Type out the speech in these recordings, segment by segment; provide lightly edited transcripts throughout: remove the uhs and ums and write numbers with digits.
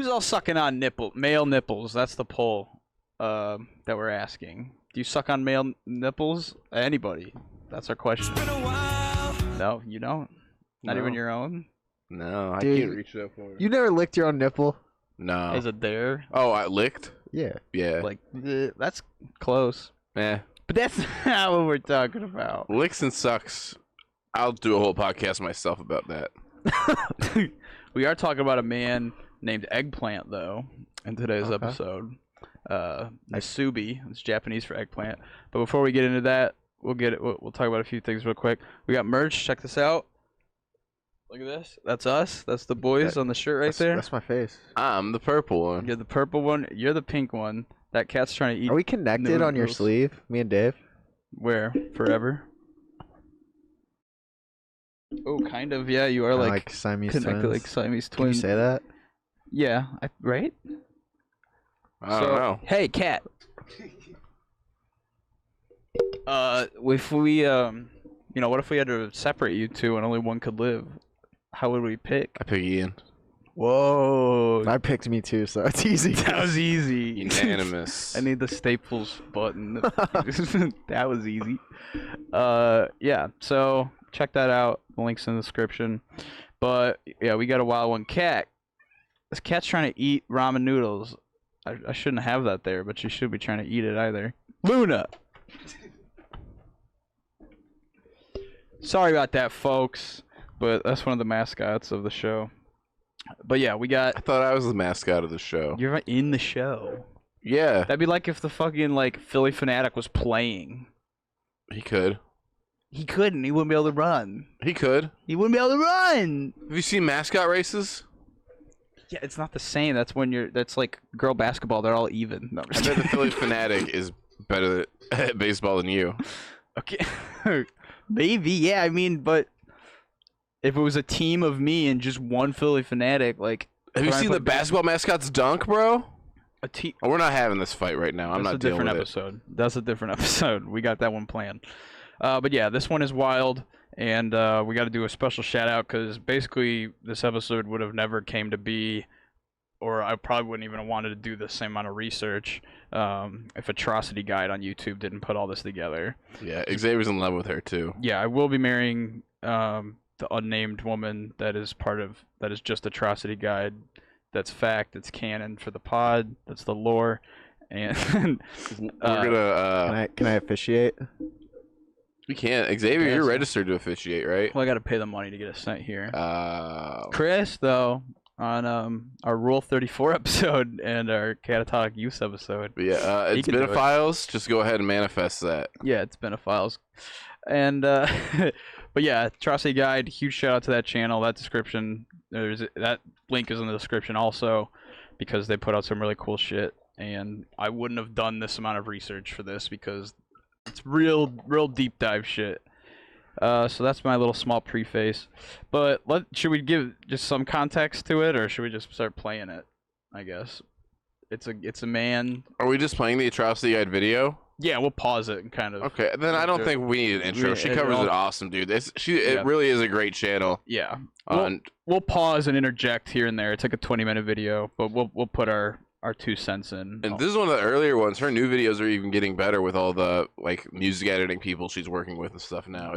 Who's all sucking on male nipples? That's the poll that we're asking. Do you suck on male nipples? Anybody? That's our question. No, you don't? Not even your own? No, I Dude, can't reach it up for it. You never licked your own nipple? No. Is it there? Oh, I licked? Yeah. Yeah. Like, that's close. Eh. But that's not what we're talking about. Licks and sucks. I'll do a whole podcast myself about that. We are talking about a man named Eggplant, though, in today's episode. Nasubi. It's Japanese for eggplant. But before we get into that, we'll talk about a few things real quick. We got merch. Check this out. Look at this. That's us. That's the boys on the shirt right there. That's my face. I'm the purple one. You're the purple one. You're the pink one. That cat's trying to eat. Are we connected on your sleeve, me and Dave? Where? Forever? Oh, kind of. Yeah, you are like Siamese connected twins. like Siamese Can twins. you say that? Yeah, right? I don't know. Hey, cat. If we what if we had to separate you two and only one could live? How would we pick? I pick Ian. Whoa. I picked me too, so it's easy. That was easy. Unanimous. I need the Staples button. That was easy. Yeah, so check that out. The link's in the description. But yeah, we got a wild one. Cat. This cat's trying to eat ramen noodles. I shouldn't have that there, but she should be trying to eat it either. Luna! Sorry about that, folks. But that's one of the mascots of the show. But yeah, we got... I thought I was the mascot of the show. You're in the show. Yeah. That'd be like if the fucking, Philly Fanatic was playing. He could. He couldn't. He wouldn't be able to run. He could. He wouldn't be able to run! Have you seen mascot races? Yeah, it's not the same. That's like girl basketball. They're all even. No, I bet the Philly Fanatic is better at baseball than you. Okay. Maybe, yeah. I mean, but if it was a team of me and just one Philly Fanatic, have you seen the basketball mascots dunk, bro? A team. Oh, we're not having this fight right now. I'm not dealing with episode. That's a different episode. We got that one planned. But yeah, this one is wild, and we got to do a special shout out because basically this episode would have never came to be, or I probably wouldn't even have wanted to do the same amount of research if Atrocity Guide on YouTube didn't put all this together. Yeah, Xavier's in love with her too. Yeah, I will be marrying the unnamed woman that is just Atrocity Guide. That's fact. It's canon for the pod. That's the lore. And we're gonna. Can I officiate? We can't. Xavier, you're registered to officiate, right? Well, I got to pay the money to get a sent here. Uh, Chris, though, on our Rule 34 episode and our Catatonic Use episode. But yeah, it's been a files. Just go ahead and manifest that. Yeah, it's been a files. And but yeah, Atrocity Guide. Huge shout out to that channel. That description. That link is in the description also, because they put out some really cool shit. And I wouldn't have done this amount of research for this because it's real deep dive shit. So that's my little small preface. But should we give just some context to it, or should we just start playing it? I guess it's a man. Are we just playing the Atrocity Guide video? Yeah, we'll pause it and kind of. Okay, then I don't think we need an intro. She covers it awesome, dude. It really is a great channel. Yeah. We'll pause and interject here and there. It's like a 20-minute video, but we'll put our 2 cents in. And this is one of the earlier ones. Her new videos are even getting better with all the music editing people she's working with and stuff now.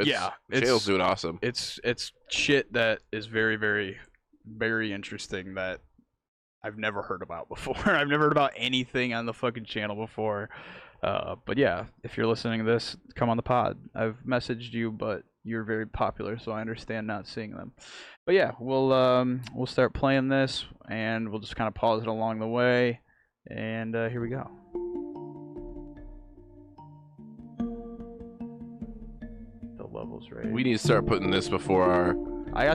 Channel's doing awesome. It's shit that is very, very, very interesting that I've never heard about before. I've never heard about anything on the fucking channel before. But yeah, if you're listening to this, come on the pod. I've messaged you, but you're very popular, so I understand not seeing them. But yeah, we'll start playing this, and we'll just kind of pause it along the way. And here we go. The levels right. We need to start putting this before our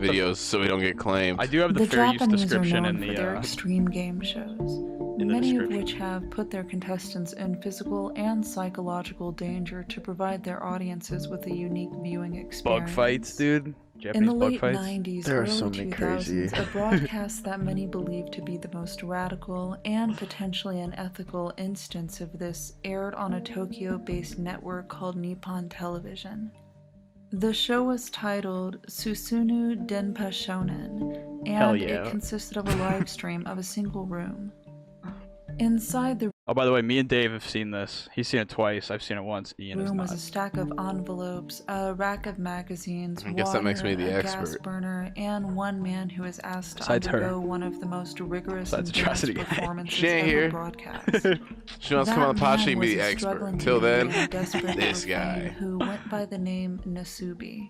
videos so we don't get claimed. I do have the fair use description in the their extreme game shows. Many of which have put their contestants in physical and psychological danger to provide their audiences with a unique viewing experience. Bug fights, dude. In the late 90s, there are early so many 2000s, a broadcast that many believe to be the most radical and potentially unethical instance of this aired on a Tokyo-based network called Nippon Television. The show was titled Susunu Denpa Shonen, and it consisted of a live stream of a single room. Inside the Oh, by the way, me and Dave have seen this. He's seen it twice. I've seen it once. Ian has room not. was a stack of envelopes, a rack of magazines, I guess that makes me the a expert. gas burner, and one man who was asked to Besides undergo her. one of the most rigorous Besides endurance Atrocity guy. performances She ain't ever here. broadcast. She wants to come on the pod, she can be the That man was a expert. struggling Until then, teenager desperate this for guy. fame who went by the name Nasubi.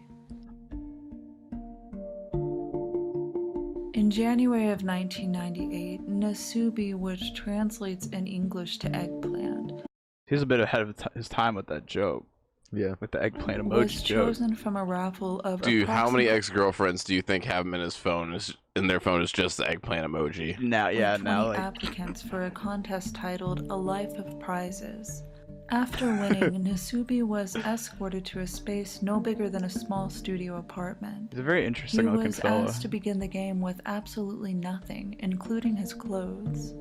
In January of 1998, Nasubi, which translates in English to eggplant, He was a bit ahead of his time with that joke. Yeah. With the eggplant was emoji joke. chosen from a raffle of Dude, how many approximately ex-girlfriends do you think have him in his phone? In their phone is just the eggplant emoji. Now, yeah, 20 now like applicants for a contest titled A Life of Prizes. After winning, Nasubi was escorted to a space no bigger than a small studio apartment. he's a very He interesting looking was fella. asked to begin the game with absolutely nothing, including his clothes.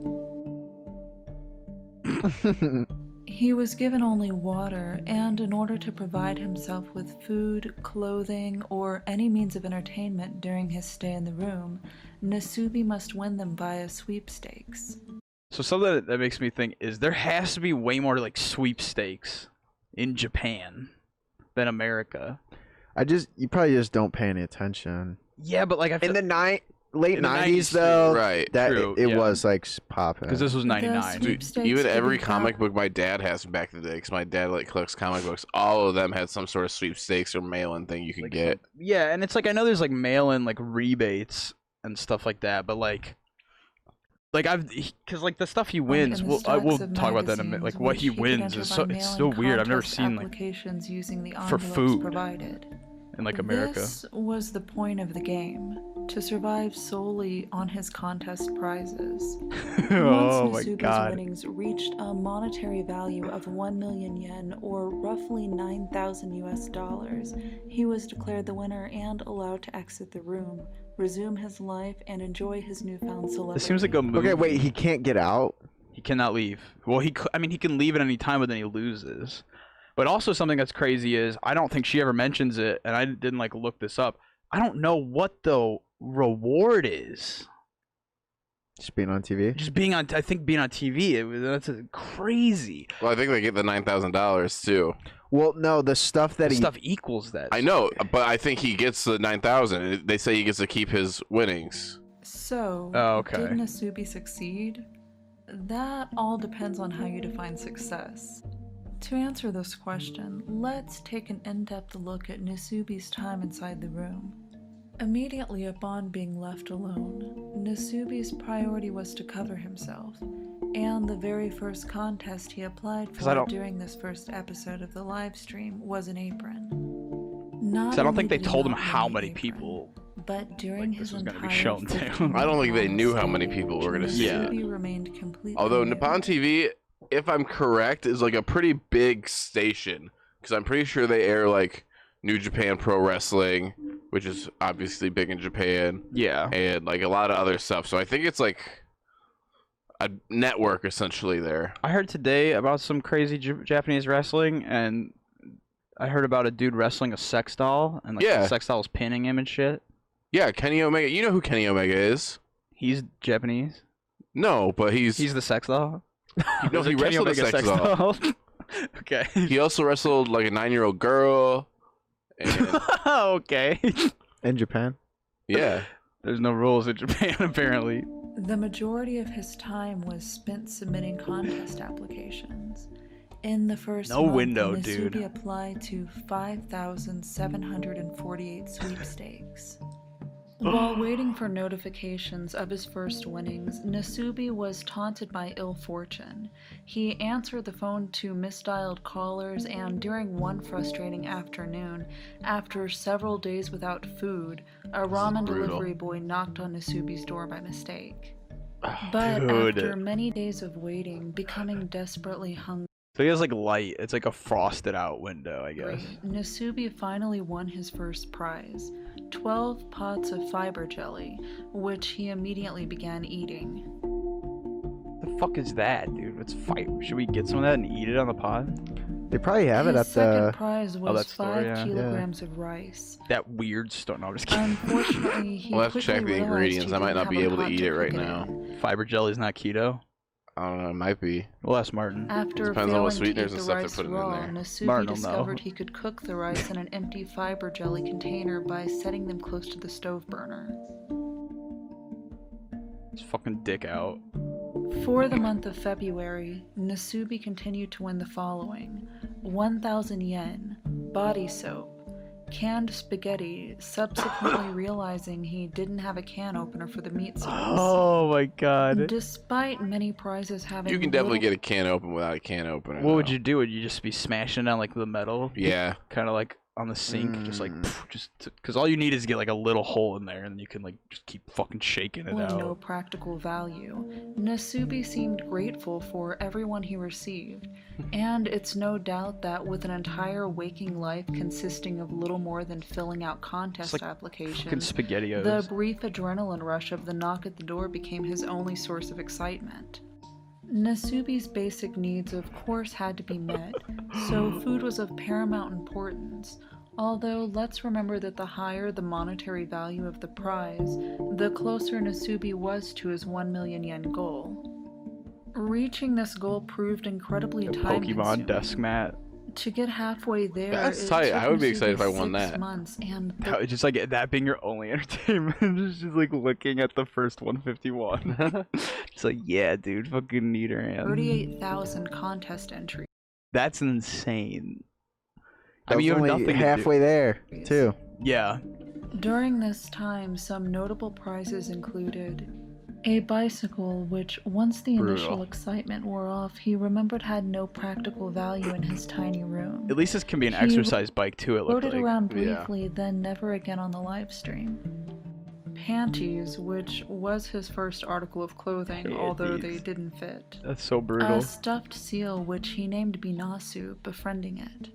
He was given only water, and in order to provide himself with food, clothing, or any means of entertainment during his stay in the room, Nasubi must win them via sweepstakes. So something that makes me think is there has to be way more like sweepstakes in Japan than America. You probably just don't pay any attention. Yeah, but like I feel In the late In the 90s 90s, though, Right. that True, it yeah. was like popping. because this was The 99. Dude, sweepstakes even every didn't comic count. book my dad has from back in the day, because my dad like collects comic books, all of them had some sort of sweepstakes or mail-in thing you could Like get. Yeah, and it's like I know there's like mail-in like rebates and stuff like that, but like because like the stuff he wins, And the I will stacks of talk about that in a minute. magazines Like what which he could wins enter is by so it's mail-in so weird. I've never contest seen like applications using the for envelopes food. provided. in like America. This was the point of the game, to survive solely on his contest prizes. Oh Once my Nasubi's god. winnings reached a monetary value of 1 million yen, or roughly 9,000 US dollars, he was declared the winner and allowed to exit the room, resume his life, and enjoy his newfound celebrity. This seems like a movie. Okay, wait, he can't get out? He cannot leave. Well, I mean, he can leave at any time, but then he loses. But also something that's crazy is I don't think she ever mentions it, and I didn't like look this up. I don't know what the reward is. Just being on TV? Just being on, I think being on TV, that's crazy. Well, I think they get the $9,000 too. Well, no, the stuff that The he... stuff equals that. I know, but I think he gets the 9,000. They say he gets to keep his winnings. So, Oh, okay. did Nasubi succeed? That all depends on how you define success. To answer this question, let's take an in-depth look at Nasubi's time inside the room. Immediately upon being left alone, Nasubi's priority was to cover himself, and the very first contest he applied for during this first episode of the live stream was an apron. I don't think they told him how many people but during this his was gonna be entire shown to. 15 I don't think they knew how long many people were gonna see it. Nasubi remained completely Although new. Nippon TV, if I'm correct, is like a pretty big station, because I'm pretty sure they air like New Japan Pro Wrestling, which is obviously big in Japan, Yeah. and like a lot of other stuff. So I think it's like a network essentially there. I heard today about some crazy Japanese wrestling, and I heard about a dude wrestling a sex doll, and like Yeah. the sex doll was pinning him and shit. Yeah, Kenny Omega. You know who Kenny Omega is? He's Japanese. No, but he's the sex doll. no, he Kenny wrestled a Omega sex doll. Okay. He also wrestled like a 9-year-old girl. And Okay. In Japan? yeah. There's no rules in Japan apparently. The majority of his time was spent submitting contest applications. In the first No month, window, Nasubi dude. applied to 5,748 sweepstakes. While waiting for notifications of his first winnings, Nasubi was taunted by ill fortune. He answered the phone to misdialed callers, and during one frustrating afternoon, after several days without food, a ramen delivery boy knocked on Nasubi's door by mistake. But dude. after many days of waiting, becoming desperately hungry, So he has like light. It's like a frosted out window, I guess. Nasubi finally won his first prize, 12 pots of fiber jelly, which he immediately began eating. The fuck is that, dude? What's fight? Should we get some of that and eat it on the pod? They probably have it His at second the. prize was that store, 5 yeah. kilograms of rice. That weird stuff. No, I'm just kidding. Unfortunately, he We'll have to quickly check the realized ingredients. he I might didn't not have be a able to pot eat it right cook now. in. Fiber jelly's not keto. I don't know. It might be. Well, that's Martin. After Depends on what failing to eat sweeteners the and stuff they're rice putting in raw, there. Nasubi Martin will discovered know. he could cook the rice in an empty fiber jelly container by setting them close to the stove burner. His fucking dick out. For the month of February, Nasubi continued to win the following: 1,000 yen, body soap, canned spaghetti, subsequently realizing he didn't have a can opener for the meat sauce. Oh my god. Despite many prizes having You can definitely little get a can open without a can opener. What would though. you do? Would you just be smashing on like the metal? Yeah. Kind of like on the sink, just like because all you need is to get like a little hole in there, and you can like just keep fucking shaking it with out. no practical value. Nasubi seemed grateful for everyone he received, and it's no doubt that with an entire waking life consisting of little more than filling out contest like Fucking applications, spaghettios. the brief adrenaline rush of the knock at the door became his only source of excitement. Nasubi's basic needs of course had to be met, so food was of paramount importance. Although let's remember that the higher the monetary value of the prize, the closer Nasubi was to his 1 million yen goal. Reaching this goal proved incredibly A time-consuming. Pokemon desk mat. To get halfway there, That's it tight. took I would be excited if I Nasubi won 6 that. months, and That would just like that being your only entertainment, just like looking at the first 151. Just like, yeah, dude, fucking need her hand. 38,000 contest entries. That's insane. I That mean, you was have only nothing to do. halfway there, too. Yeah. During this time, some notable prizes included a bicycle, which once the initial Brutal. excitement wore off, he remembered had no practical value in his tiny room. At least this can be an He exercise bike too. It Rode looked it like. around yeah. briefly, then never again on the live stream. Panties, which was his first article of clothing, although they Panties. didn't fit. That's so brutal. A stuffed seal, which he named Binasu, befriending it.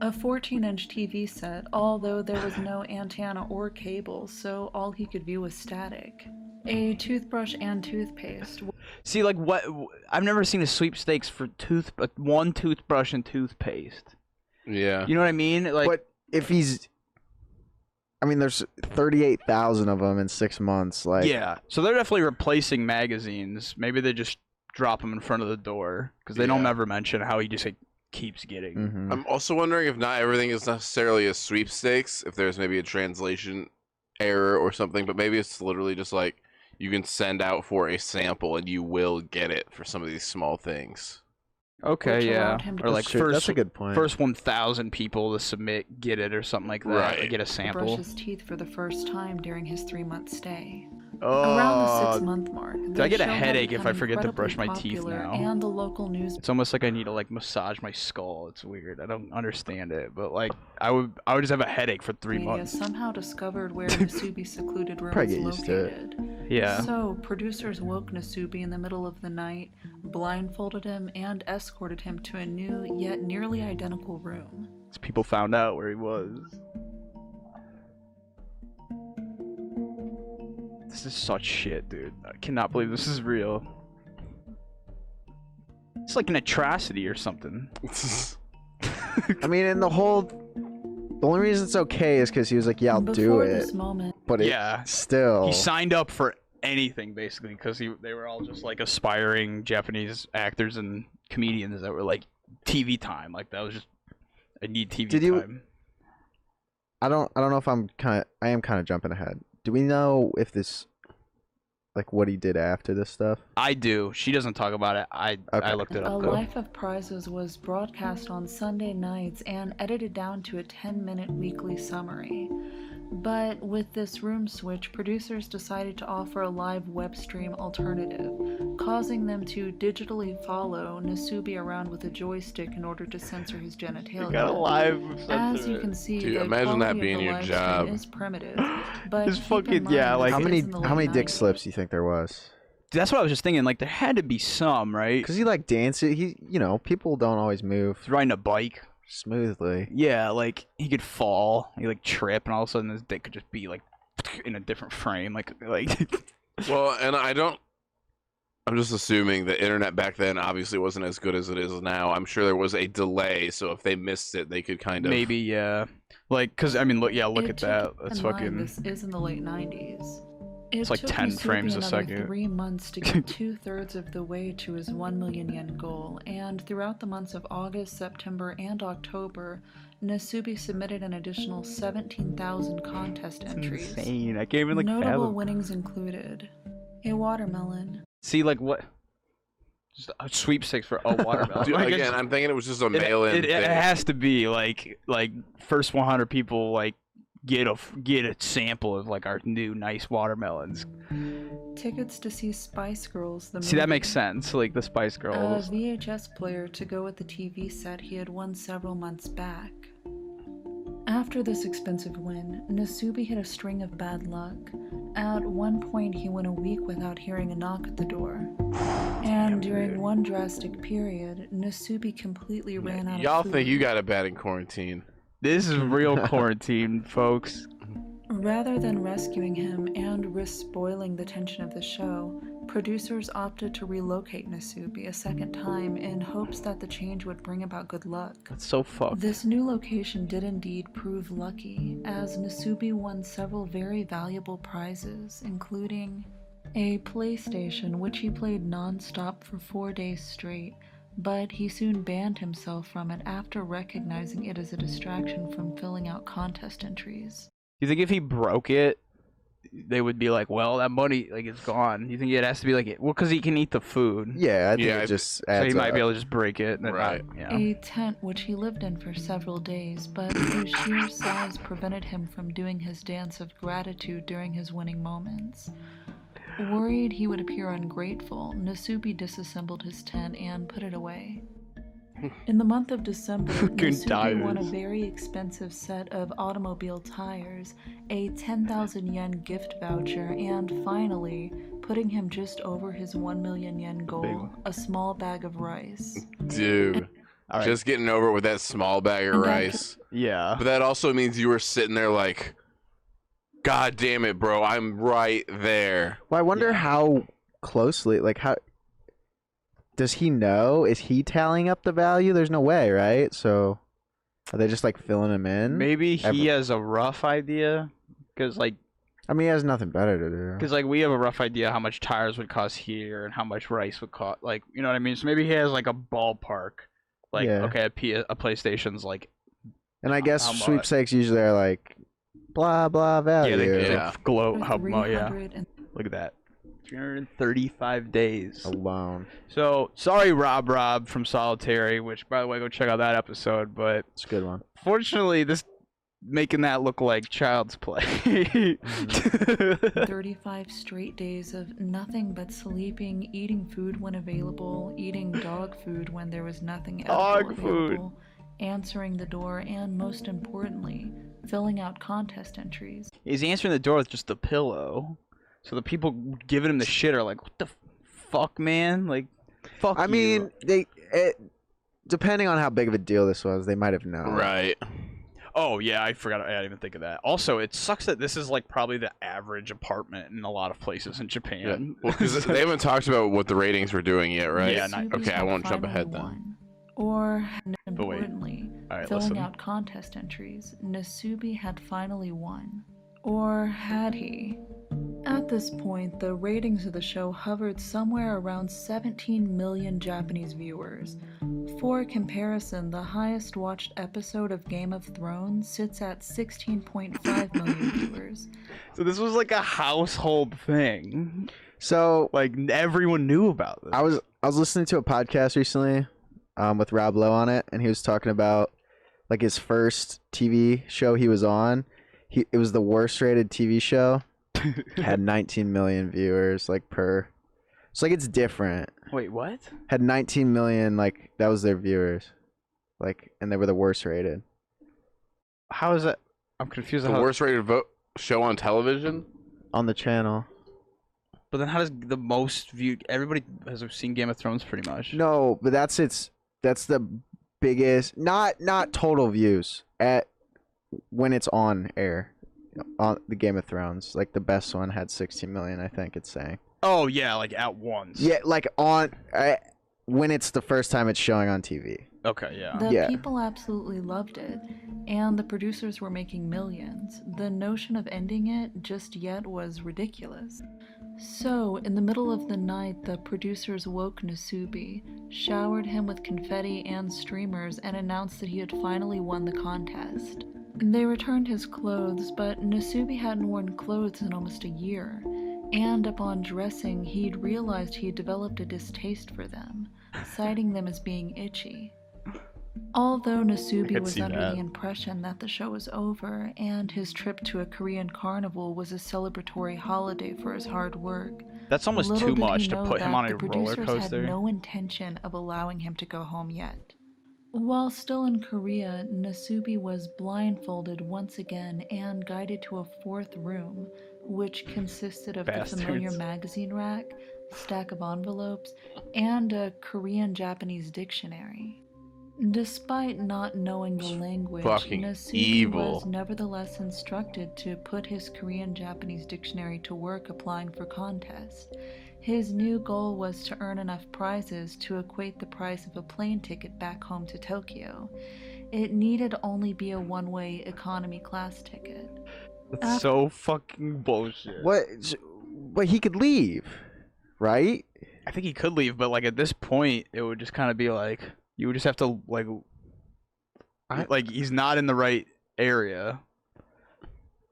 A 14-inch TV set, although there was no antenna or cable, so all he could view was static. A toothbrush and toothpaste. See, like what? I've never seen a sweepstakes for one toothbrush and toothpaste. Yeah. You know what I mean? Like, But if he's. I mean, there's 38,000 of them in 6 months. Like, yeah. So they're definitely replacing magazines. Maybe they just drop them in front of the door because they don't Yeah. ever mention how he just like keeps getting. mhm. I'm also wondering if not everything is necessarily a sweepstakes, if there's maybe a translation error or something, but maybe it's literally just like you can send out for a sample and you will get it for some of these small things. Okay, Which yeah. allowed him to Or like That's true. That's first a good point. first 1,000 people to submit get it or something like that. Right. Or get a Brush sample. his teeth for the first time during his 3-month stay. Oh, Around the 6-month mark, I get a the show had headache if I become forget to brush incredibly my teeth popular, now? And the local news it's almost like I need to like massage my skull. It's weird. I don't understand it, but like I would just have a headache for 3 media months. somehow discovered where Nasubi's secluded room Probably was get used to it. located. Yeah. So, producers woke Nasubi in the middle of the night, blindfolded him, and escorted him to a new, yet nearly identical room. People found out where he was. This is such shit, dude. I cannot believe this is real. It's like an atrocity or something. I mean, and the only reason it's okay is because he was like, yeah, I'll do Before it. this moment, But it Yeah. still. He signed up for anything basically because they were all just like aspiring Japanese actors and comedians that were like TV time. Like that was just I need TV Did you- time. I don't know if I am kind of jumping ahead. Do we know if this, like, what he did after this stuff? I do. She doesn't talk about it. I looked it A up though. Life of Prizes was broadcast on Sunday nights and edited down to a 10-minute weekly summary. But with this room switch, producers decided to offer a live web stream alternative, causing them to digitally follow Nasubi around with a joystick in order to censor his genitalia. Got a live. As you can see, Dude, the imagine that quality being of the your live job. stream is primitive, but Just keep in fucking- mind yeah, that like- How this many is in the how many late dick 90s. slips do you think there was? That's what I was just thinking. Like there had to be some, right? Because he like dances. People don't always move He's riding a bike. smoothly. Yeah, like he could fall, he like trip, and all of a sudden his dick could just be like in a different frame, like. Well, and I don't I'm just assuming the internet back then obviously wasn't as good as it is now. I'm sure there was a delay, so if they missed it, they could kind of Maybe, yeah. Like, cause I mean, look It at took that. That's in mind fucking. This is in the late 90s. It It's like took 10 Nasubi frames a another second. 3 months to get 2/3 of the way to his 1 million yen goal, and throughout the months of August, September, and October, Nasubi submitted an additional 17,000 contest entries. Insane. I can't even like Notable fathom. winnings included a watermelon, See, like what? Just a sweepstakes for a watermelon. Dude, Like, again, it's- I'm thinking it was just a it, mail-in it, thing. it has to be like first 100 people like get a sample of like our new nice watermelons. tickets to see Spice Girls, the See, that movie, makes sense. Like the Spice a Girls. VHS player to go with the TV set he had won several months back. After this expensive win, Nasubi hit a string of bad luck. At one point, he went a week without hearing a knock at the door. And during one drastic period, Nasubi completely ran out Y'all of food. think you got it bad in quarantine? This is real quarantine, folks. Rather than rescuing him and risk spoiling the tension of the show, producers opted to relocate Nasubi a second time in hopes that the change would bring about good luck. That's so fucked. This new location did indeed prove lucky, as Nasubi won several very valuable prizes, including a PlayStation, which he played non-stop for 4 days straight, but he soon banned himself from it after recognizing it as a distraction from filling out contest entries. You think if he broke it, they would be like, well, that money, like, it's gone. You think it has to be like, well, because he can eat the food. Yeah, I think Yeah, it I- just So adds he might up. be able to just break it. And then Right. Not, yeah. A tent which he lived in for several days, but whose sheer size prevented him from doing his dance of gratitude during his winning moments. Worried he would appear ungrateful, Nasubi disassembled his tent and put it away. In the month of December, Nasubi won a tires. very expensive set of automobile tires, a 10,000 yen gift voucher, and finally, putting him just over his 1 million yen goal, one. a small bag of rice. Dude, All right. just getting over it with that small bag of And after- rice. Yeah. But that also means you were sitting there like, God damn it, bro, I'm right there. Well, I wonder Yeah. how closely, like, how does he know? Is he tallying up the value? There's no way, right? So, are they just like filling him in? Maybe he Ever- has a rough idea. Because, like, I mean, he has nothing better to do. Because like we have a rough idea how much tires would cost here and how much rice would cost, like, you know what I mean. So maybe he has like a ballpark, like, Yeah. okay, a PlayStation's like, And I guess how much? sweepstakes usually are like blah blah value. they Yeah. glow For how much, yeah. 300 and Look at that, 335 days. Alone. So sorry, Rob from Solitary, which by the way, go check out that episode. But It's a good one. fortunately, this making that look like child's play. 35 straight days of nothing but sleeping, eating food when available, eating dog food when there was nothing Dog edible food. available, answering the door, and most importantly, filling out contest entries. He's answering the door with just a pillow. So the people giving him the shit are like, what the fuck, man? Like, fuck I you. mean, depending on how big of a deal this was, they might have known. Right. Oh, yeah, I forgot. I didn't even think of that. Also, it sucks that this is like probably the average apartment in a lot of places in Yeah. Japan. Well, because they haven't talked about what the ratings were doing yet, right? Yeah, not- Nasubi Okay, I had won't jump finally ahead then. won. Or, wait. importantly, All right, filling listen. out contest entries, Nasubi had finally won. Or had he? At this point, the ratings of the show hovered somewhere around 17 million Japanese viewers. For comparison, the highest watched episode of Game of Thrones sits at 16.5 million viewers. So this was like a household thing. So Like everyone knew about this. I was listening to a podcast recently, with Rob Lowe on it, and he was talking about like his first TV show he was on. It was the worst rated TV show. Had 19 million viewers like per. So like it's different. Wait, what? Had 19 million, like that was their viewers, like, and they were the worst rated. How is that? I'm confused. The How... worst rated show on television? On the channel. But then how does the most viewed? Everybody has seen Game of Thrones pretty much. No, but that's the biggest, not total views at when it's on air, on the Game of Thrones. Like the best one had 16 million, I think it's saying. Oh yeah, like at once. Yeah, like when it's the first time it's showing on TV. Okay, yeah. The Yeah. people absolutely loved it, and the producers were making millions. The notion of ending it just yet was ridiculous. So, in the middle of the night, the producers woke Nasubi, showered him with confetti and streamers, and announced that he had finally won the contest. They returned his clothes, but Nasubi hadn't worn clothes in almost a year, and upon dressing, he'd realized he had developed a distaste for them, citing them as being itchy. Although Nasubi could was see under that. the impression that the show was over and his trip to a Korean carnival was a celebratory holiday for his hard work, That's almost little too did he much to know put him that on a the roller producers coaster. had no intention of allowing him to go home yet. While still in Korea, Nasubi was blindfolded once again and guided to a fourth room, which consisted of the familiar Bastards. magazine rack, stack of envelopes, and a Korean-Japanese dictionary. Despite not knowing the language, Fucking Nasubi evil. was nevertheless instructed to put his Korean-Japanese dictionary to work applying for contests. His new goal was to earn enough prizes to equate the price of a plane ticket back home to Tokyo. It needed only be a one-way economy class ticket. That's so fucking bullshit. What? But he could leave, right? I think he could leave, but like at this point, it would just kind of be like you would just have to like he's not in the right area.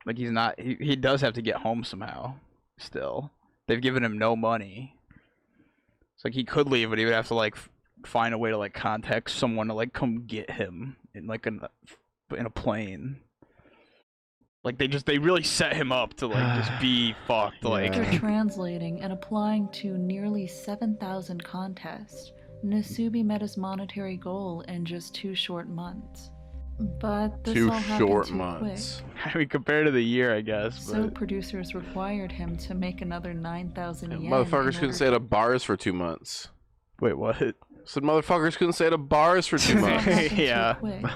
Like he's not. He does have to get home somehow. Still, they've given him no money. It's like he could leave, but he would have to like find a way to like contact someone to like come get him in like in a plane. Like they really set him up to like just be fucked. Like After translating and applying to nearly 7,000 contests, Nasubi met his monetary goal in just 2 short months. But this 2 all happened short too months. I mean, compared to the year, I guess. quick. So But producers required him to make another 9,000 yen. Motherfuckers in couldn't order stay at a bars for 2 months. wait, what? Said motherfuckers couldn't stay at a bars for 2 This all months. happened too Yeah. quick.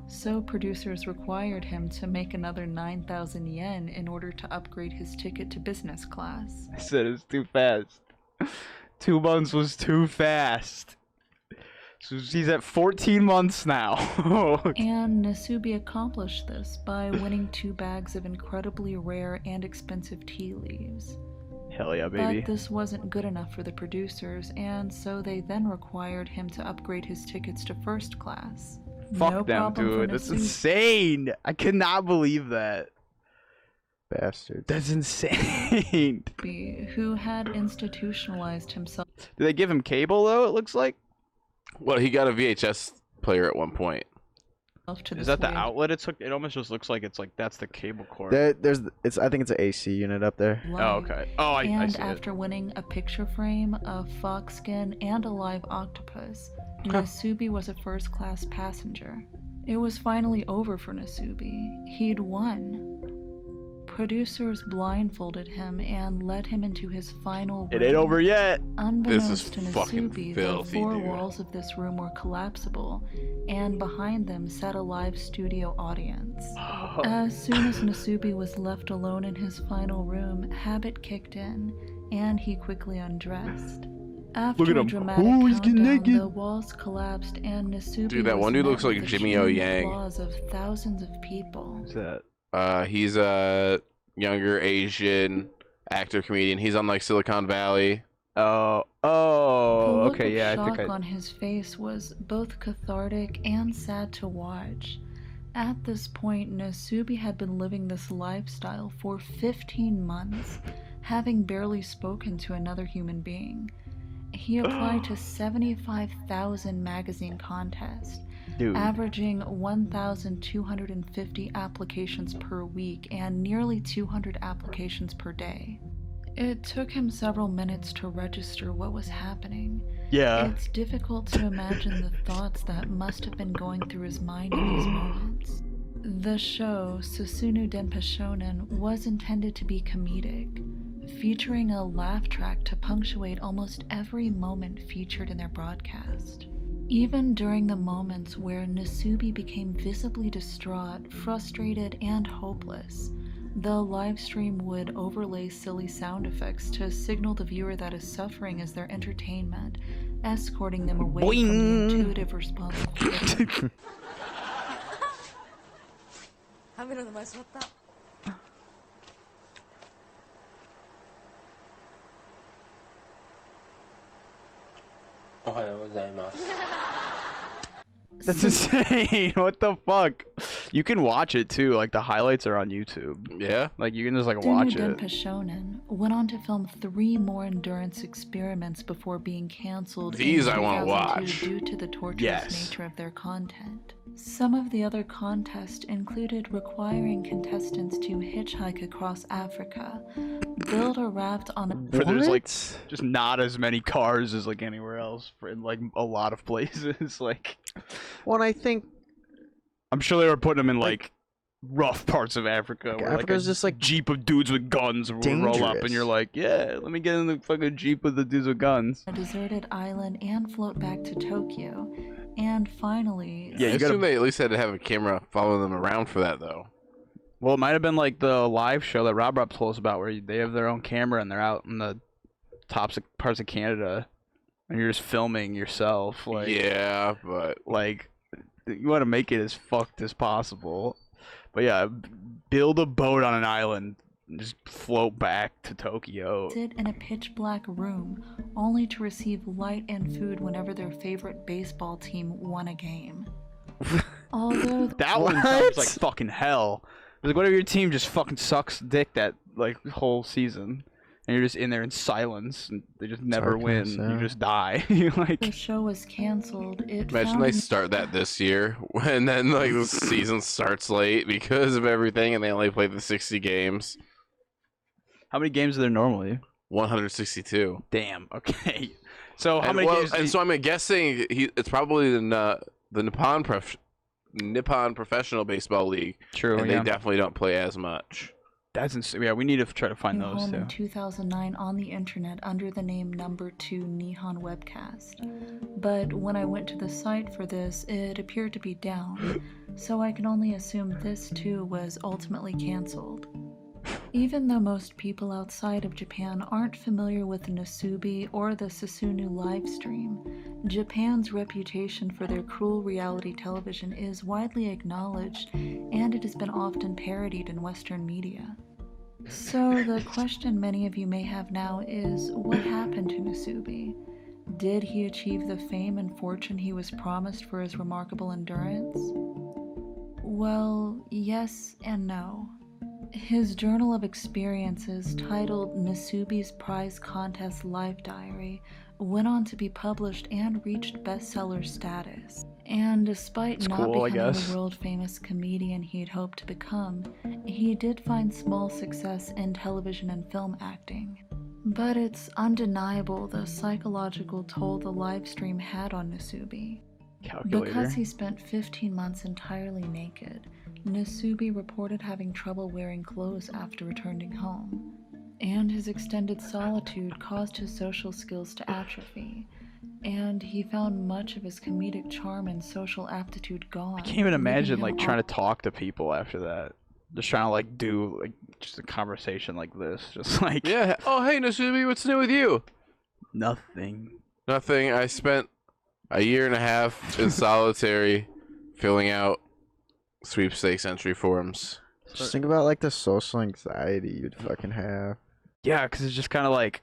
So producers required him to make another 9,000 yen in order to upgrade his ticket to business class. I said it's too fast. 2 months was too fast. So he's at 14 months now. And Nasubi accomplished this by winning 2 bags of incredibly rare and expensive tea leaves. Hell yeah, baby. But this wasn't good enough for the producers, and so they then required him to upgrade his tickets to first class. Fuck No them, problem for dude. That's Nasubi, insane. I cannot believe that. Bastards. That's insane. who had institutionalized himself Did they give him cable though? It looks like. Well, he got a VHS player at one point. to this Is that the way. outlet? It almost just looks like it's like that's the cable cord. I think it's an AC unit up there. Oh, life. okay. Oh, I And see it. after winning a picture frame, a fox skin, and a live octopus, Nasubi was a first-class passenger. It was finally over for Nasubi. He'd won. Producers blindfolded him and led him into his final room. It ain't over yet. Unbeknownst to fucking Nasubi, filthy, the 4 dude. walls of this room were collapsible, and behind them sat a live studio audience. As soon as Nasubi was left alone in his final room, habit kicked in, and he quickly undressed. After Look at a him. dramatic Ooh, he's getting countdown, naked. the walls collapsed, and Nasubi Dude, that was one dude met looks like with the Jimmy O. cheering Yang. applause of thousands of people. What's that? He's a younger Asian actor comedian. He's on like Silicon Valley. Oh, The look okay, of yeah, I shock think I. on his face was both cathartic and sad to watch. At this point, Nasubi had been living this lifestyle for 15 months, having barely spoken to another human being. He applied to 75,000 magazine contests, Dude. averaging 1,250 applications per week and nearly 200 applications per day. It took him several minutes to register what was happening. Yeah. It's difficult to imagine the thoughts that must have been going through his mind in these moments. The show, Susunu Denpa Shonen, was intended to be comedic, featuring a laugh track to punctuate almost every moment featured in their broadcast. Even during the moments where Nasubi became visibly distraught, frustrated, and hopeless, The live stream would overlay silly sound effects to signal the viewer that is suffering is their entertainment, escorting them away from the Boing. intuitive response of critic. カメラの前座った おはようございます。 That's insane. What the fuck? You can watch it too. Like the highlights are on YouTube. Yeah. Like you can just like deVue watch Denpa it. Shonen went on to film 3 more endurance experiments before being cancelled These in I wanna 2002 watch. due to the torturous Yes. nature of their content. Some of the other contests included requiring contestants to hitchhike across Africa, build a raft on a For there's like What? just not as many cars as like anywhere else in like a lot of places. Like Well, and I think I'm sure they were putting them in like rough parts of Africa. Where, Africa's like, a just, like, jeep of dudes with guns will roll up, and dangerous. you're like, yeah, let me get in the fucking jeep with the dudes with guns. a deserted island and float back to Tokyo. And finally, Yeah, I you gotta. assume they at least had to have a camera follow them around for that, though. Well, it might have been like the live show that Rob told us about, where they have their own camera and they're out in the tops of parts of Canada, and you're just filming yourself. Like, Yeah, but like you want to make it as fucked as possible. But yeah, build a boat on an island and just float back to Tokyo. sit in a pitch black room only to receive light and food whenever their favorite baseball team won a game. Although That one What? sounds like fucking hell. It's like, what if your team just fucking sucks dick that like whole season, and you're just in there in silence, and they just never win. darkness, You yeah. just die. You're the like, show was cancelled, it imagine found they start that this year, and then like the season starts late because of everything, and they only play the 60 games. how many games are there normally? 162. Damn. Okay. So how And, many well, games? and so I'm guessing it's probably the Nippon Professional Baseball League, True. and Yeah. they definitely don't play as much. That's insane. Yeah, we need to try to find those home too. in 2009 on the internet under the name Number 2 Nihon Webcast. But when I went to the site for this, it appeared to be down, so I can only assume this too was ultimately cancelled. Even though most people outside of Japan aren't familiar with Nasubi or the Susunu livestream, Japan's reputation for their cruel reality television is widely acknowledged, and it has been often parodied in Western media. So the question many of you may have now is, what happened to Nasubi? Did he achieve the fame and fortune he was promised for his remarkable endurance? Well, yes and no. His journal of experiences, titled Nasubi's Prize Contest Life Diary, went on to be published and reached bestseller status. And despite It's not cool, I becoming guess. the world-famous comedian he'd hoped to become, he did find small success in television and film acting. But it's undeniable the psychological toll the livestream had on Nasubi. Calculator. Because he spent 15 months entirely naked, Nasubi reported having trouble wearing clothes after returning home, and his extended solitude caused his social skills to atrophy, and he found much of his comedic charm and social aptitude gone. I can't even leaving imagine him like trying to talk to people after that. Just trying to like do like just a conversation like this. Just like Yeah. Oh, hey, Nasubi, what's new with you? nothing. Nothing. I spent a year and a half in solitary filling out sweepstakes entry forms. Just think about like the social anxiety you'd fucking have. Yeah, because it's just kind of like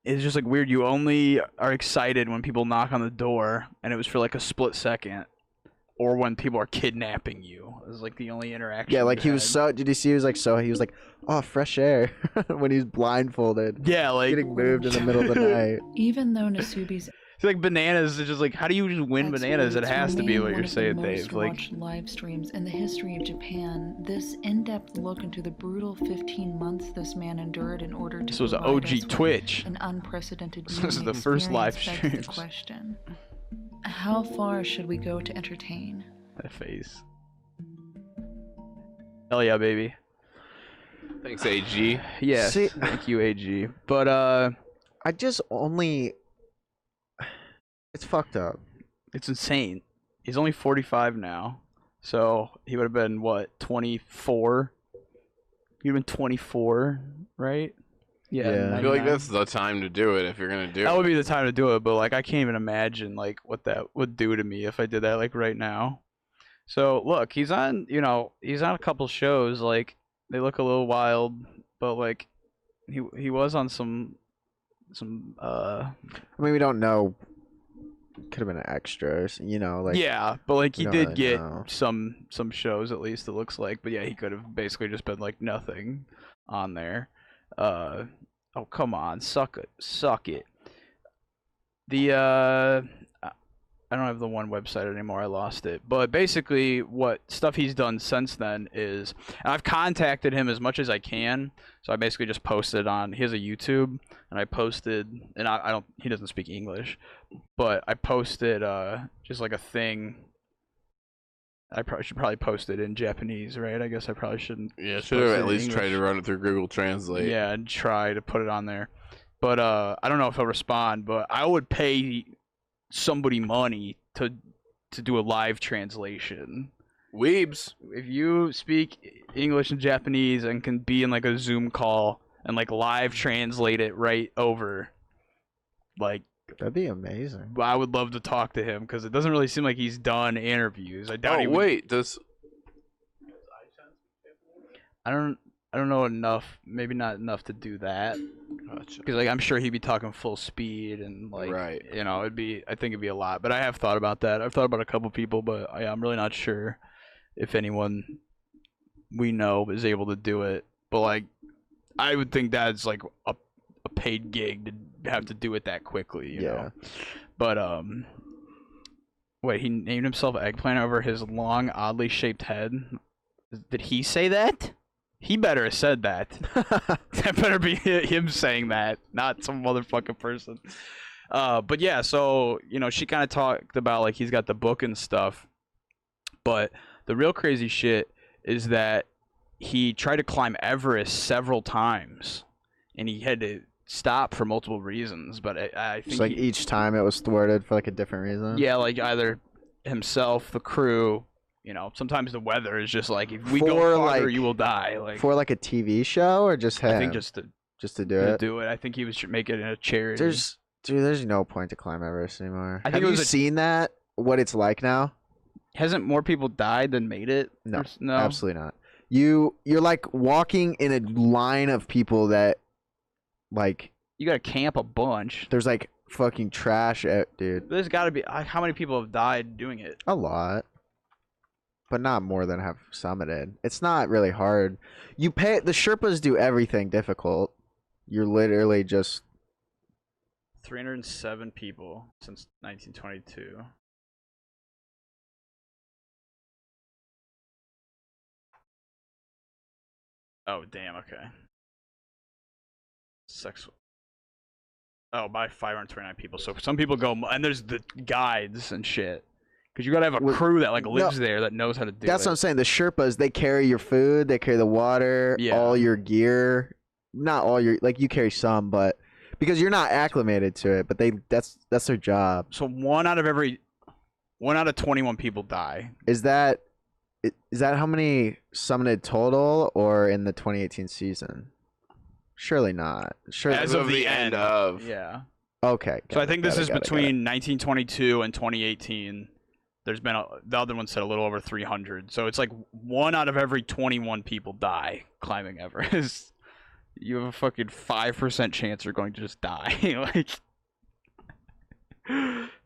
it's just like weird. You only are excited when people knock on the door, and it was for like a split second, or when people are kidnapping you. It was like the only interaction. Yeah, like you he was had. so. Did you see? He was like so. He was like, oh, fresh air when he's blindfolded, Yeah, like getting moved in the middle of the night. Even though Nasubi's It's like bananas. It's just like, how do you just win bananas? It exploits has to be remain what one you're of the saying, most Dave. Like, watched live streams in the history of Japan, this in-depth look into the brutal 15 months this man endured in order to this was provide OG us with Twitch. an unprecedented This is viewing the first live experience begs the streams. question: how far should we go to entertain? that face. Hell yeah, baby. Thanks, AG. Yes, See- thank you, AG. But I just only. It's fucked up. it's insane. He's only 45 now, so he would have been what 24 You've been 24, right? Yeah. I feel like 99. that's the time to do it if you're gonna do That it. would be the time to do it, but like I can't even imagine like what that would do to me if I did that like right now. So look, he's on a couple shows, like they look a little wild, but like he was on some I mean, we don't know. Could have been an extra, like. yeah, but like we he don't did really get know. some shows at least, it looks like. But yeah, he could have basically just been like nothing on there. Oh come on, suck it. The I don't have the one website anymore. I lost it. But basically, what stuff he's done since then is, and I've contacted him as much as I can. So I basically just posted on. He has a YouTube, and I posted, and I don't. He doesn't speak English, but I posted just like a thing. I should probably post it in Japanese, right? I guess I probably shouldn't. Yeah, just should have post it at in least tried English. to run it through Google Translate. Yeah, and try to put it on there. But I don't know if he'll respond. But I would pay somebody money to do a live translation. Weebs. If you speak English and Japanese and can be in like a Zoom call and like live translate it right over, like That'd be amazing. I would love to talk to him because it doesn't really seem like he's done interviews. I doubt Oh he would. wait, does I don't know enough. Maybe not enough to do that. Gotcha. Because like I'm sure he'd be talking full speed and like Right. it'd be, I think it'd be a lot. But I have thought about that. I've thought about a couple people, but I'm really not sure if anyone we know is able to do it. But like I would think that's like a paid gig to have to do it that quickly, you know. But wait, he named himself Eggplant over his long, oddly shaped head. Did he say that? He better have said that. That better be him saying that, not some motherfucking person. But yeah, so she kind of talked about like he's got the book and stuff, but the real crazy shit is that he tried to climb Everest several times, and he had to stop for multiple reasons. But I think Just like each time it was thwarted for like a different reason. yeah, like either himself, the crew. Sometimes the weather is just like if we go For, farther, like- you will die. Like For like a TV show or just him? I think just to to do it. do it. I think he was making it a charity. There's no point to climb Everest anymore. I think Have it you was a- seen that? What it's like now? Hasn't more people died than made it? No, No. absolutely not. You're like walking in a line of people that, like, You gotta camp a bunch. there's like fucking trash out, dude. There's gotta be. How many people have died doing it? A lot, but not more than have summited. It's not really hard. The Sherpas do everything difficult. You're literally just 307 people since 1922. Oh damn. Okay. Sex. Oh, by 529 people. So some people go, and there's the guides and shit. Because you gotta have a Well, crew that like lives no, there that knows how to do that's it. what I'm saying. The Sherpas, they carry your food, they carry the water, Yeah. all your gear. Not all your, like, you carry some, but because you're not acclimated to it, but that's their job. So one out of 21 people die. Is that how many summited total or in the 2018 season? Surely not. Surely. As of the end of. Yeah. Okay. So I think this is got it. between 1922 and 2018. There's been the other one said a little over 300. So it's like one out of every 21 people die climbing Everest. You have a fucking 5% chance you're going to just die. Like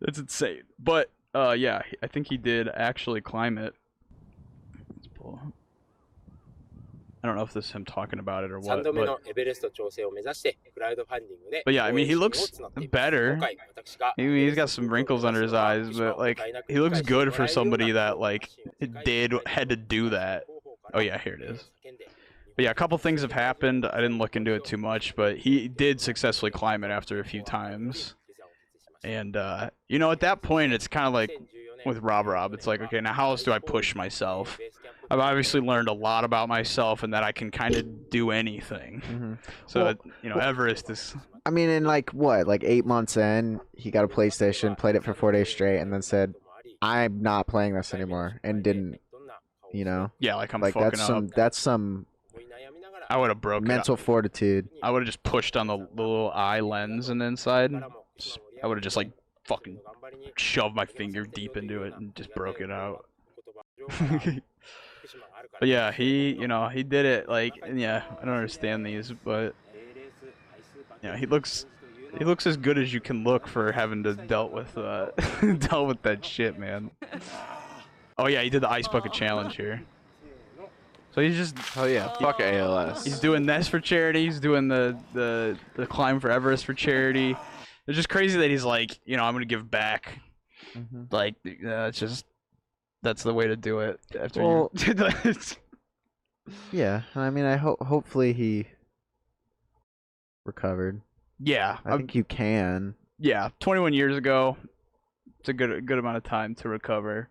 that's insane. But yeah, I think he did actually climb it. Let's pull up. I don't know if this is him talking about it or 3 what. 度目 But のエベレスト挑戦を目指してクラウドファンディングで But yeah, I mean, he 応援 looks 資金を募っています better. 今回私が He's got some wrinkles under his eyes, but like he looks good for somebody that like had to do that. Oh yeah, here it is. But yeah, a couple things have happened. I didn't look into it too much, but he did successfully climb it after a few times. And at that point, it's kind of like with Rob. It's like, okay, now how else do I push myself? I've obviously learned a lot about myself and that I can kind of do anything. Mhm. So Everest is. I mean, in like 8 months in, he got a PlayStation, played it for 4 days straight, and then said, "I'm not playing this anymore," and didn't. Yeah, like I'm Like fucking up. that's some I would have broken. mental fortitude. I would have just pushed on the little eye lens and inside. I would have just like fucking shoved my finger deep into it and just broke it out. But yeah, he did it. Like, and yeah, I don't understand these, but yeah, he looks as good as you can look for having to dealt with that shit, man. Oh yeah, he did the ice bucket challenge here. So he's just, Oh yeah, fuck ALS. he's doing this for charity. He's doing the climb for Everest for charity. It's just crazy that he's like, I'm gonna give back. Like, it's just, that's the way to do it. After Well, you, yeah. I mean, hopefully he recovered. yeah, I think you can. yeah. 21 years ago, it's a good amount of time to recover.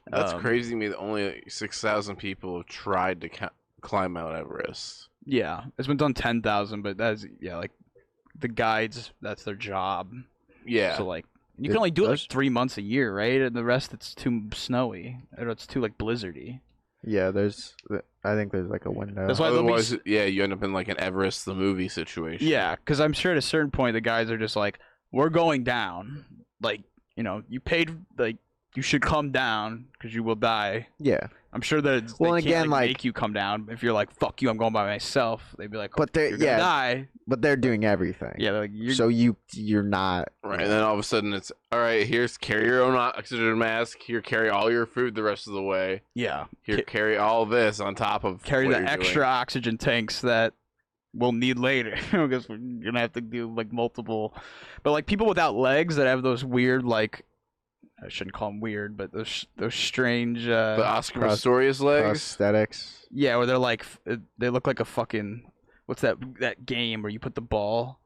That's crazy to me that only 6,000 people have tried to climb Mount Everest. Yeah, it's been done 10,000, but that's like the guides. That's their job. Yeah. So like, you can only do it like 3 months a year, right? And the rest it's too snowy, or it's too like blizzardy. Yeah, I think there's like a window. That's why they'll be Otherwise, yeah, you end up in like an Everest the movie situation. Yeah, because I'm sure at a certain point the guys are just like, we're going down. Like, you paid, like, you should come down because you will die. Yeah. I'm sure that Well, they and again, can't like, make you come down. If you're like, fuck you, I'm going by myself. They'd be like, But they're you're gonna die. but they're doing everything. Yeah, they're like, So you're not. Right, and then all of a sudden it's, all right, here's carry your own oxygen mask. Here, carry all your food the rest of the way. yeah. Here, carry all this on top of Carry what the you're extra doing. oxygen tanks that we'll need later. Because we're gonna have to do like multiple. But like people without legs that have those weird, like, I shouldn't call them weird, but those strange. The Oscar Pistorius legs. Prosthetics. Yeah, where they're like, they look like a fucking, what's that game where you put the ball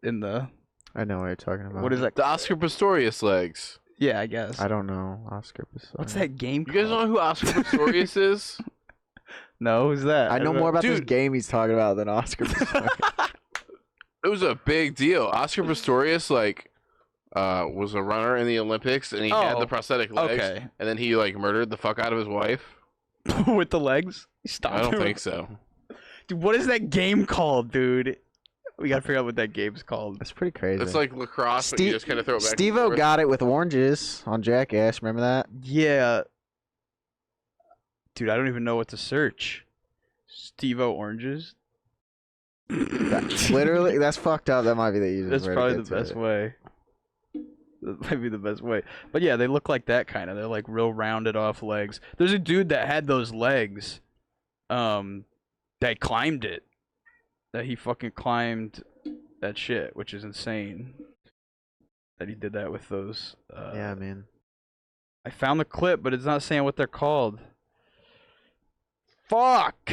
in the, I know what you're talking about. what is that? The Oscar Pistorius legs. Yeah, I guess. I don't know. Oscar Pistorius. What's that game You guys called? know who Oscar Pistorius is? No, who's that? I know don't more about this Dude. game he's talking about than Oscar Pistorius. It was a big deal. Oscar Pistorius, like, was a runner in the Olympics, and he had Oh, the prosthetic legs. okay. And then he like murdered the fuck out of his wife. With the legs? Stop. I don't think so. Dude, what is that game called, dude? We gotta figure out what that game's called. That's pretty crazy. It's like lacrosse, but you just kind of throw it back. and Steve-O forth. got it with oranges on Jackass. Remember that? Yeah. Dude, I don't even know what to search. Steve-O oranges? Literally, that's fucked up. That might be the easiest That's way to probably get the to best it. way. That might be the best way. But yeah, they look like that kind of. They're like real rounded off legs. There's a dude that had those legs, that climbed it. That he fucking climbed that shit, which is insane. That he did that with those. Yeah, man. I found the clip, but it's not saying what they're called. Fuck!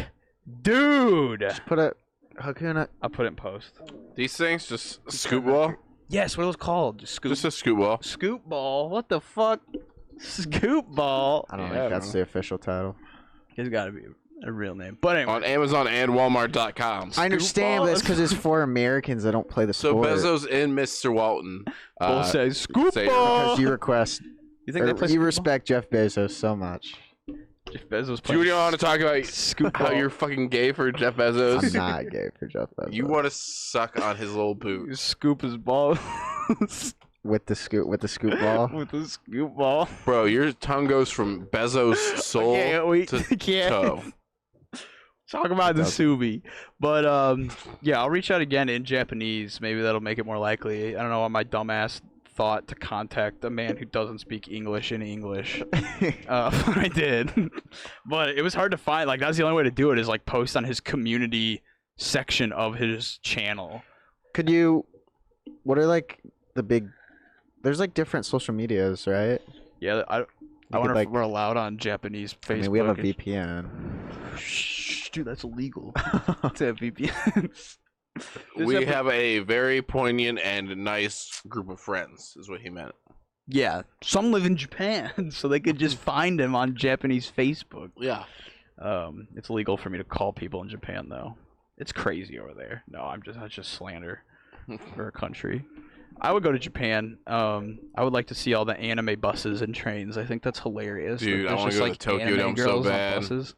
Dude! Just put a Hakuna. I'll put it in post. These things just scoop ball. Yes, what are those called? Just scoop. Just a scoop ball. Scoop ball? What the fuck? Scoop ball? I don't Yeah, think that's the official title. It's gotta be a real name. But anyway. On Amazon and Walmart.com. I understand, ball? but it's because it's for Americans that don't play the So sport. Bezos and Mr. Walton. Both say scoop say- ball. Because you request, You think they play you scoop ball? respect Jeff Bezos so much. Jeff Bezos Do you want to talk about scoop how ball. you're fucking gay for Jeff I'm Bezos? not gay for Jeff Bezos. You want to suck on his little boot. You scoop his ball with the scoop ball. with the scoop ball. Bro, your tongue goes from Bezos' soul we to can't toe. talk about Nasubi. But yeah, I'll reach out again in Japanese. Maybe that'll make it more likely. I don't know why my dumbass thought to contact a man who doesn't speak English in English. I did. But it was hard to find. Like, that's the only way to do it, is like post on his community section of his channel. Could you? What are like the big? There's like different social medias, right? Yeah, I You wonder could, if we're allowed on Japanese Facebook. I mean, we have a VPN. Shh, dude, that's illegal. To have VPNs. We have a very poignant and nice group of friends, is what he meant. Yeah, some live in Japan, so they could just find him on Japanese Facebook. Yeah. It's illegal for me to call people in Japan, though. It's crazy over there. No, that's just slander for a country. I would go to Japan. I would like to see all the anime buses and trains. I think that's hilarious. Dude, That I there's wanna just, go to like, Tokyo anime Dome so girls on bad. buses.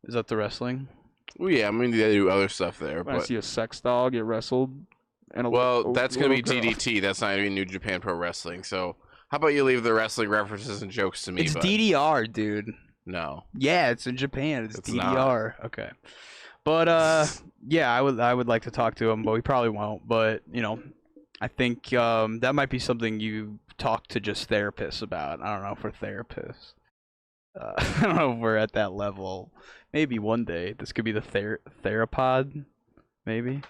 Is that the wrestling? Well, yeah, I mean they do other stuff there, When I but see a sex doll get wrestled, and that's gonna be little girl. DDT. That's not even New Japan Pro Wrestling. So how about you leave the wrestling references and jokes to me? It's bud? DDR, dude. No. Yeah, it's in Japan. It's It's DDR. Okay. But yeah, I would like to talk to him, but we probably won't. But you know, I think that might be something you talk to just therapists about. I don't know if we're therapists. I don't know if we're at that level. Maybe one day this could be the therapod, maybe.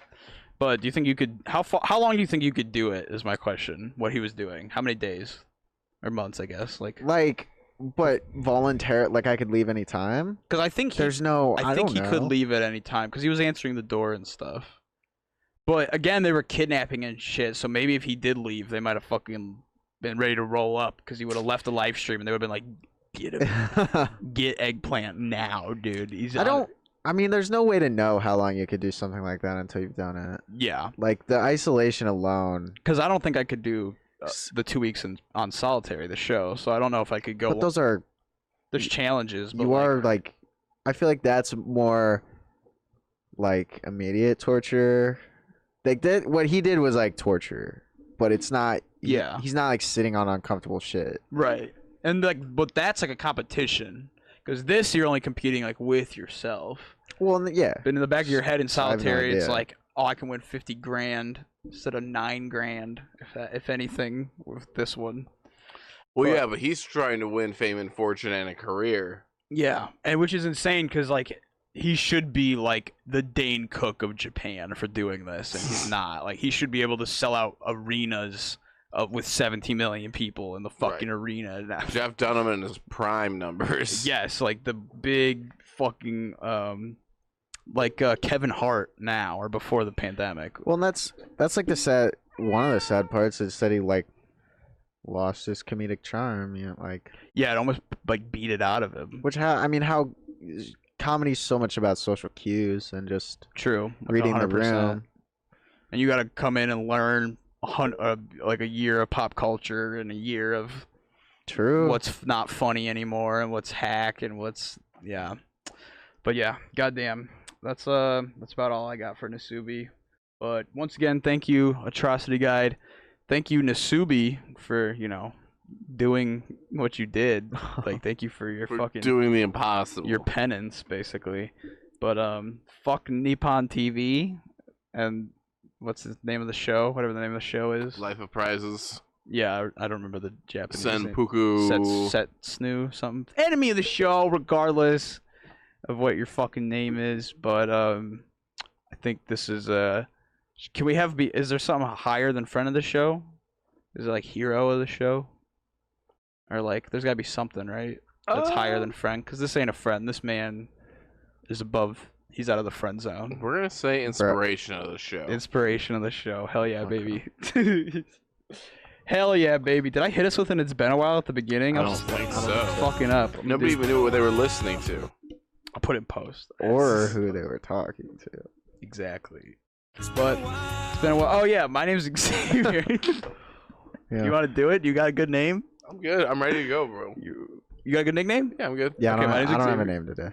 But do you think you could? How long do you think you could do it? Is my question. What he was doing? How many days or months? I guess like. But voluntary, like I could leave any time. Because I think There's no. I think don't he could know. leave at any time because he was answering the door and stuff. But again, they were kidnapping and shit. So maybe if he did leave, they might have fucking been ready to roll up because he would have left the live stream and they would have been like, "Get him, get Eggplant now, dude." I mean, there's no way to know how long you could do something like that until you've done it. Yeah, Like the isolation alone. because I don't think I could do the 2 weeks on Solitary, the show. So I don't know if I could go. But those are. There's challenges. But You are like. I feel like that's more. Like immediate torture. Like what he did was like torture, but it's not. Yeah. He's not like sitting on uncomfortable shit. Right. And like, but that's like a competition. Because this, you're only competing like with yourself. Well, yeah. But in the back of your head in I have no Solitary, it's idea. like, oh, I can win 50 grand instead of 9 grand, if anything, with this one. Well, But- yeah, but he's trying to win fame and fortune and a career. Yeah, and which is insane because like he should be like the Dane Cook of Japan for doing this, and he's not. Like he should be able to sell out arenas with 17 million people in the fucking arena. Jeff Dunham in his prime numbers. Yes, like the big fucking like Kevin Hart now or before the pandemic. Well, and that's like one of the sad parts is that he like lost his comedic charm. You know, like Yeah, it almost like beat it out of him. how comedy's so much about social cues and just True, like reading the 100%. room. And you got to come in and learn like a year of pop culture and a year of True. what's not funny anymore and what's hack and what's But yeah, goddamn, that's about all I got for Nasubi. But once again, thank you, Atrocity Guide. Thank you, Nasubi, for doing what you did. Like, thank you for your For fucking doing the impossible. your penance, basically. But fuck Nippon TV and what's the name of the show? Whatever the name of the show is. Life of Prizes. Yeah, I don't remember the Japanese name. Senpuku. Setsunu something. Enemy of the show, regardless of what your fucking name is. But I think this is can we have is there something higher than friend of the show? Is it like hero of the show? Or like there's gotta be something, right? That's higher than friend, because this ain't a friend. This man is above. He's out of the friend zone. We're gonna say inspiration of the show. Inspiration of the show. Hell yeah, Okay. baby. Hell yeah, baby. Did I hit us with an "It's been a while" at the beginning? I I'm don't just think so. fucking up. Nobody even knew what they were listening to. I'll put it in post. Or who they were talking to. Exactly. But it's been a while. Oh yeah, my name's Xavier. Yeah. You want to do it? You got a good name? I'm good. I'm ready to go, bro. You got a good nickname? Yeah, I'm good. Yeah, Okay, my name's I don't have a Xavier. name today.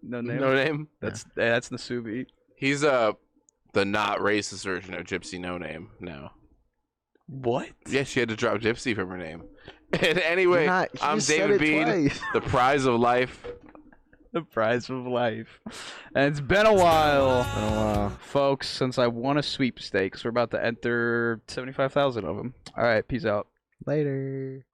No name. No name. That's Nasubi. He's the not racist version of Gypsy No Name now. What? Yeah, she had to drop Gypsy from her name. And anyway, You I'm just said David it Bean, twice. the prize of life. The prize of life. And it's been a while. Been a while. Folks, since I won a sweepstakes, we're about to enter 75,000 of them. All right, peace out. Later.